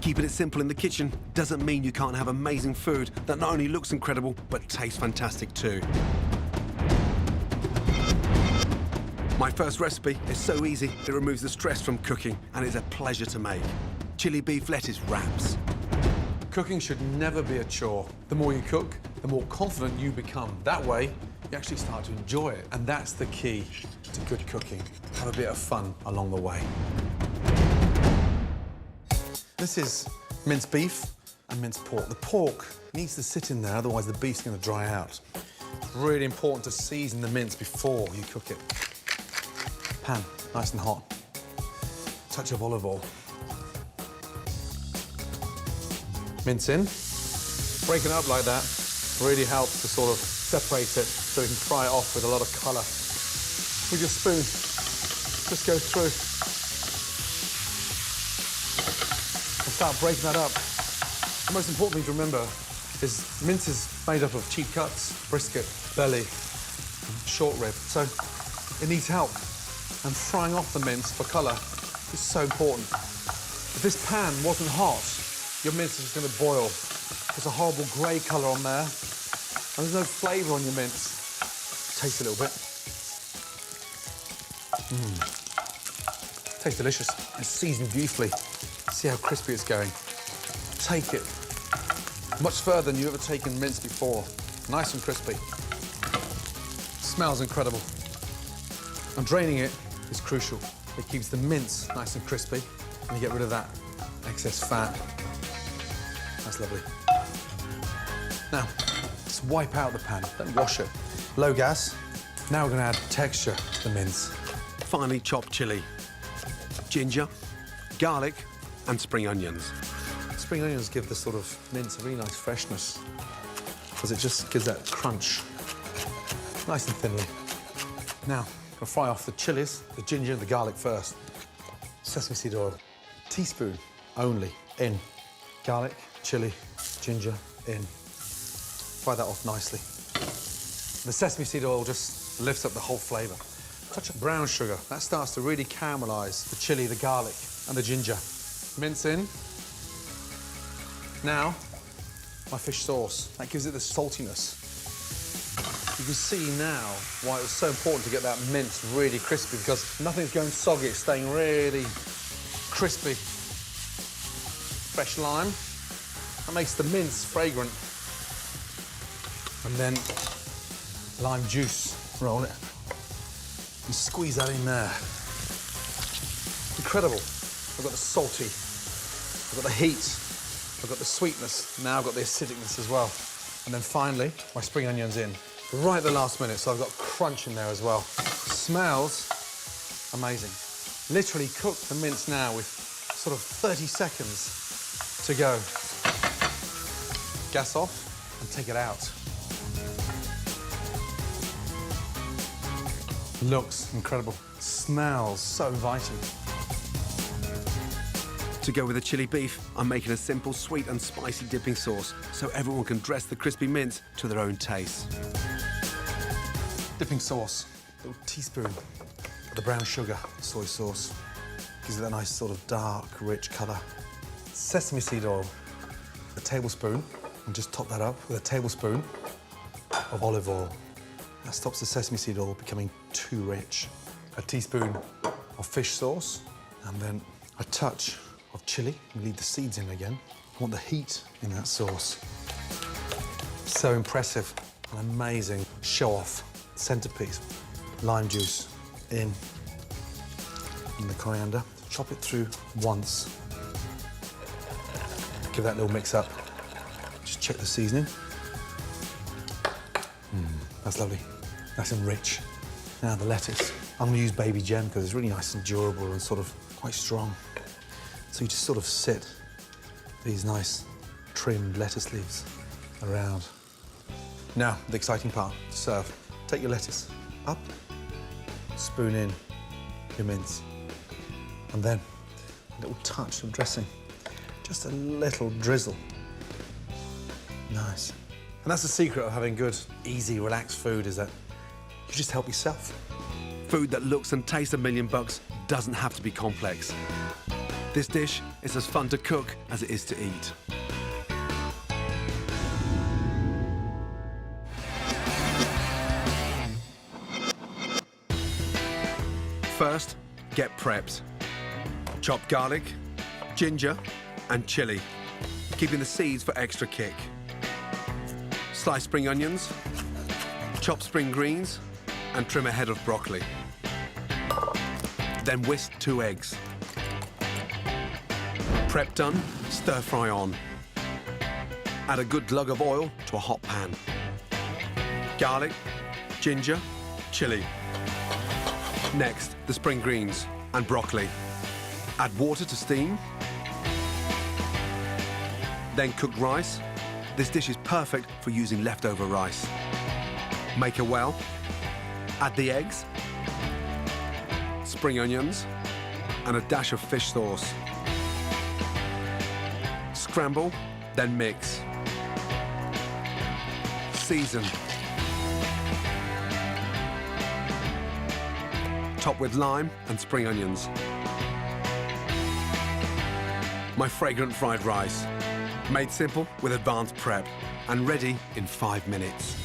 Keeping it simple in the kitchen doesn't mean you can't have amazing food that not only looks incredible, but tastes fantastic too. My first recipe is so easy, it removes the stress from cooking and is a pleasure to make. Chili beef lettuce wraps. Cooking should never be a chore. The more you cook, the more confident you become. That way, you actually start to enjoy it. And that's the key to good cooking. Have a bit of fun along the way. This is minced beef and minced pork. The pork needs to sit in there, otherwise the beef's going to dry out. It's really important to season the mince before you cook it. Pan, nice and hot. Touch of olive oil. Mince in. Breaking it up like that really helps to sort of separate it so you can fry it off with a lot of colour. With your spoon, just go through. Start breaking that up. The most important thing to remember is mince is made up of cheap cuts, brisket, belly, short rib. So it needs help. And frying off the mince for colour is so important. If this pan wasn't hot, your mince is going to boil. There's a horrible grey colour on there, and there's no flavour on your mince. Taste a little bit. Tastes delicious. It's seasoned beautifully. See how crispy it's going. Take it much further than you've ever taken mince before. Nice and crispy. Smells incredible. And draining it is crucial. It keeps the mince nice and crispy, and you get rid of that excess fat. That's lovely. Now, just wipe out the pan, don't wash it. Low gas. Now we're going to add texture to the mince. Finely chopped chili, ginger, garlic, and spring onions. Spring onions give the sort of mince a really nice freshness because it just gives that crunch, nice and thinly. Now, I'll fry off the chilies, the ginger, and the garlic first. Sesame seed oil, teaspoon only, in. Garlic, chili, ginger, in. Fry that off nicely. The sesame seed oil just lifts up the whole flavour. Touch of brown sugar, that starts to really caramelise the chili, the garlic, and the ginger. Mince in. Now, my fish sauce. That gives it the saltiness. You can see now why it was so important to get that mince really crispy, because nothing's going soggy, it's staying really crispy. Fresh lime. That makes the mince fragrant. And then lime juice. Roll it. And squeeze that in there. Incredible. I've got the salty, I've got the heat, I've got the sweetness, now I've got the acidicness as well. And then finally, my spring onions in. Right at the last minute, so I've got crunch in there as well. Smells amazing. Literally cook the mince now with sort of 30 seconds to go. Gas off and take it out. Looks incredible. Smells so inviting. To go with the chili beef, I'm making a simple sweet and spicy dipping sauce so everyone can dress the crispy mince to their own taste. Dipping sauce, a little teaspoon of the brown sugar, soy sauce. Gives it that nice sort of dark, rich colour. Sesame seed oil, a tablespoon, and just top that up with a tablespoon of olive oil. That stops the sesame seed oil becoming too rich. A teaspoon of fish sauce, and then a touch of chili. We leave the seeds in again. I want the heat in that sauce. So impressive, an amazing show-off centerpiece. Lime juice in, and the coriander. Chop it through once. Give that little mix up. Just check the seasoning. That's lovely. Nice and rich. Now the lettuce. I'm going to use baby gem because it's really nice and durable and sort of quite strong. So you just sort of sit these nice trimmed lettuce leaves around. Now, the exciting part, serve. Take your lettuce up, spoon in your mince, and then a little touch of dressing. Just a little drizzle. Nice. And that's the secret of having good, easy, relaxed food, is that you just help yourself. Food that looks and tastes $1 million doesn't have to be complex. This dish is as fun to cook as it is to eat. First, get prepped. Chop garlic, ginger, and chili, keeping the seeds for extra kick. Slice spring onions, chop spring greens, and trim a head of broccoli. Then whisk 2 eggs. Prep done, stir fry on. Add a good glug of oil to a hot pan. Garlic, ginger, chili. Next, the spring greens and broccoli. Add water to steam. Then cooked rice. This dish is perfect for using leftover rice. Make a well. Add the eggs, spring onions, and a dash of fish sauce. Scramble, then mix. Season. Top with lime and spring onions. My fragrant fried rice. Made simple with advanced prep and ready in 5 minutes.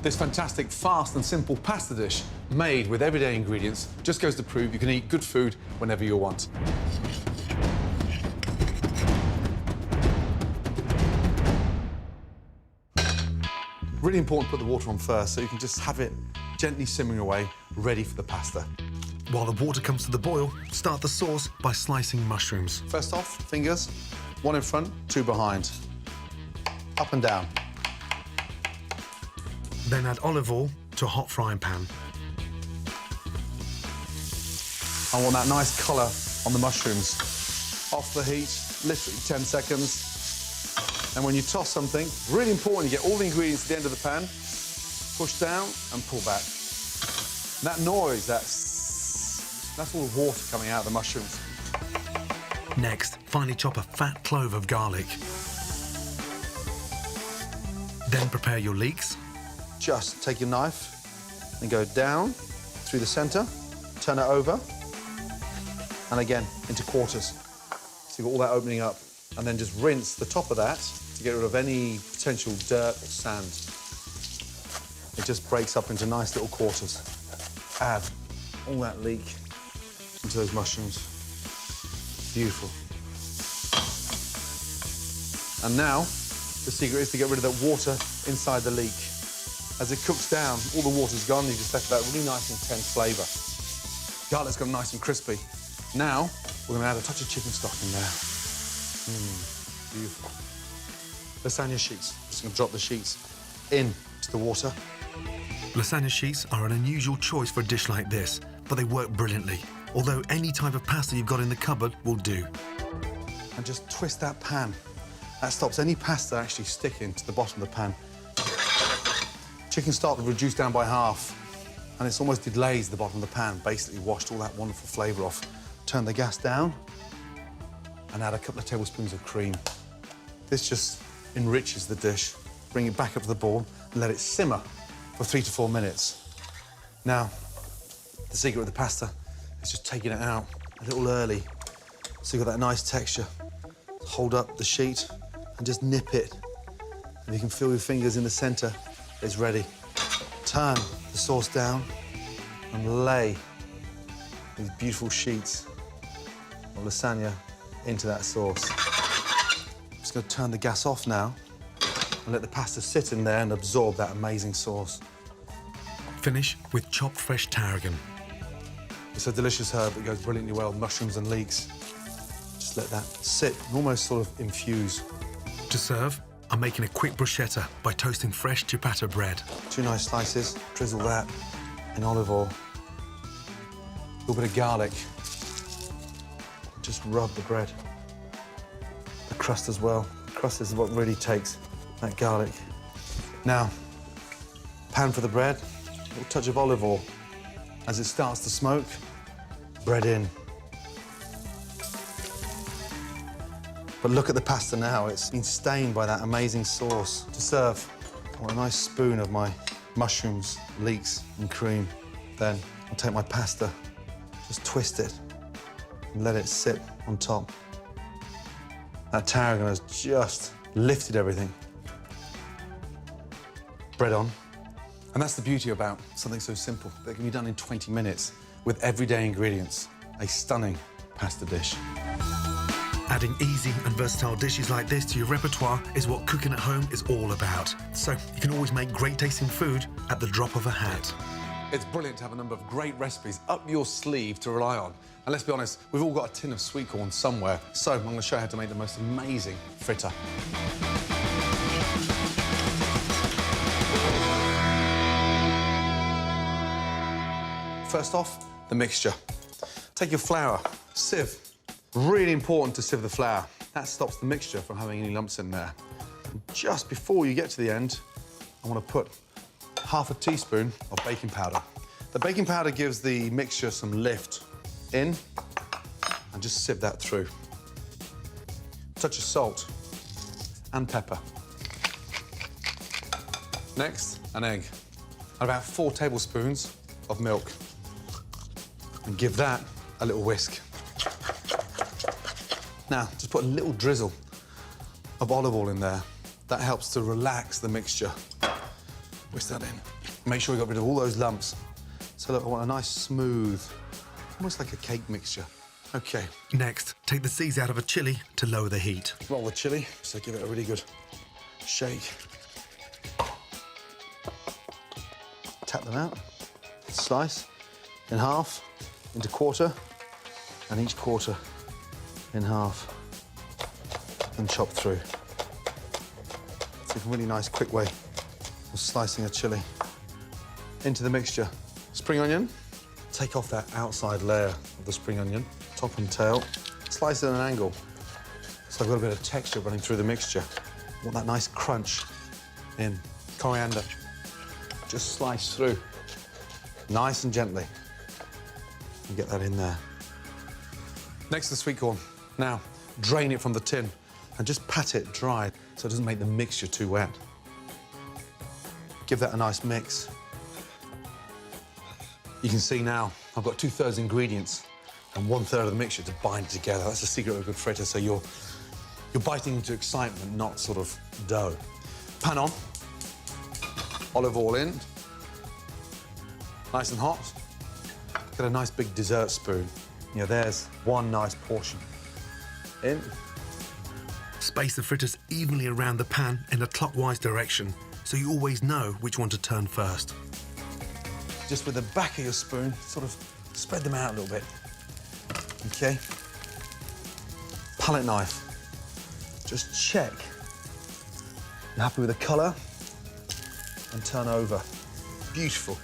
This fantastic, fast and simple pasta dish, made with everyday ingredients, just goes to prove you can eat good food whenever you want. Really important to put the water on first, so you can just have it gently simmering away, ready for the pasta. While the water comes to the boil, start the sauce by slicing mushrooms. First off, fingers, 1 in front, 2 behind. Up and down. Then add olive oil to a hot frying pan. I want that nice colour on the mushrooms. Off the heat, literally 10 seconds. And when you toss something, really important, you get all the ingredients at the end of the pan, push down and pull back. And that noise, that's all the water coming out of the mushrooms. Next, finely chop a fat clove of garlic. Then prepare your leeks. Just take your knife and go down through the centre, turn it over, and again into quarters. So you've got all that opening up, and then just rinse the top of that to get rid of any potential dirt or sand. It just breaks up into nice little quarters. Add all that leek into those mushrooms. Beautiful. And now, the secret is to get rid of that water inside the leek. As it cooks down, all the water's gone, you just left that really nice, intense flavour. Garlic's gone nice and crispy. Now, we're going to add a touch of chicken stock in there. Beautiful. Lasagna sheets. Just going to drop the sheets into the water. Lasagna sheets are an unusual choice for a dish like this, but they work brilliantly. Although any type of pasta you've got in the cupboard will do. And just twist that pan. That stops any pasta actually sticking to the bottom of the pan. Chicken stock reduced down by half, and it's almost deglaze the bottom of the pan, basically washed all that wonderful flavour off. Turn the gas down and add a couple of tablespoons of cream. This just enriches the dish. Bring it back up to the boil and let it simmer for 3 to 4 minutes. Now, the secret of the pasta is just taking it out a little early, so you've got that nice texture. Hold up the sheet and just nip it. And you can feel your fingers in the centre. It's ready. Turn the sauce down and lay these beautiful sheets of lasagna into that sauce. I'm just going to turn the gas off now and let the pasta sit in there and absorb that amazing sauce. Finish with chopped fresh tarragon. It's a delicious herb that goes brilliantly well with mushrooms and leeks. Just let that sit and almost sort of infuse. To serve, I'm making a quick bruschetta by toasting fresh ciabatta bread. 2 nice slices, drizzle that in olive oil. A little bit of garlic. Just rub the bread. The crust as well. The crust is what really takes that garlic. Now, pan for the bread, a little touch of olive oil. As it starts to smoke, bread in. But look at the pasta now, it's been stained by that amazing sauce. To serve, I want a nice spoon of my mushrooms, leeks and cream. Then I'll take my pasta, just twist it and let it sit on top. That tarragon has just lifted everything. Bread on. And that's the beauty about something so simple that can be done in 20 minutes with everyday ingredients. A stunning pasta dish. Adding easy and versatile dishes like this to your repertoire is what cooking at home is all about. So you can always make great tasting food at the drop of a hat. It's brilliant to have a number of great recipes up your sleeve to rely on. And let's be honest, we've all got a tin of sweet corn somewhere. So I'm going to show you how to make the most amazing fritter. First off, the mixture. Take your flour, sieve. Really important to sieve the flour. That stops the mixture from having any lumps in there. And just before you get to the end, I want to put half a teaspoon of baking powder. The baking powder gives the mixture some lift in, and just sieve that through. A touch of salt and pepper. Next, an egg. And about 4 tablespoons of milk. And give that a little whisk. Now, just put a little drizzle of olive oil in there. That helps to relax the mixture. Whisk that in. Make sure you got rid of all those lumps. So look, I want a nice smooth, almost like a cake mixture. Okay. Next, take the seeds out of a chili to lower the heat. Roll the chili, so give it a really good shake. Tap them out. Slice in half, into quarter, and each quarter in half, and chop through. It's a really nice, quick way of slicing a chili. Into the mixture. Spring onion. Take off that outside layer of the spring onion, top and tail. Slice it at an angle, so I've got a bit of texture running through the mixture. I want that nice crunch in. Coriander. Just slice through, nice and gently, and get that in there. Next, the sweet corn. Now, drain it from the tin and just pat it dry so it doesn't make the mixture too wet. Give that a nice mix. You can see now I've got 2/3 ingredients and 1/3 of the mixture to bind together. That's the secret of a good fritter, so you're biting into excitement, not sort of dough. Pan on, olive oil in, nice and hot. Get a nice big dessert spoon. You know, there's one nice portion. In. Space the fritters evenly around the pan in a clockwise direction, so you always know which one to turn first. Just with the back of your spoon, sort of spread them out a little bit. Okay. Palette knife. Just check. You're happy with the colour? And turn over. Beautiful.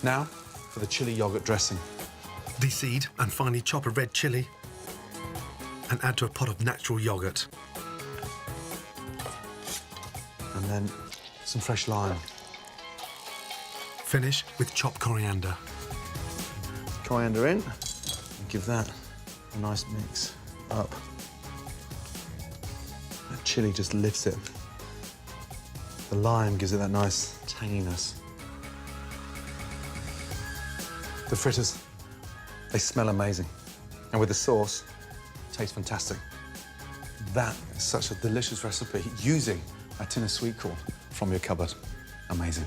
Now, for the chili yogurt dressing. Deseed and finely chop a red chili and add to a pot of natural yogurt. And then some fresh lime. Finish with chopped coriander. Coriander in, and give that a nice mix up. That chili just lifts it. The lime gives it that nice tanginess. The fritters, they smell amazing. And with the sauce, taste fantastic. That is such a delicious recipe using a tin of sweet corn from your cupboard. Amazing.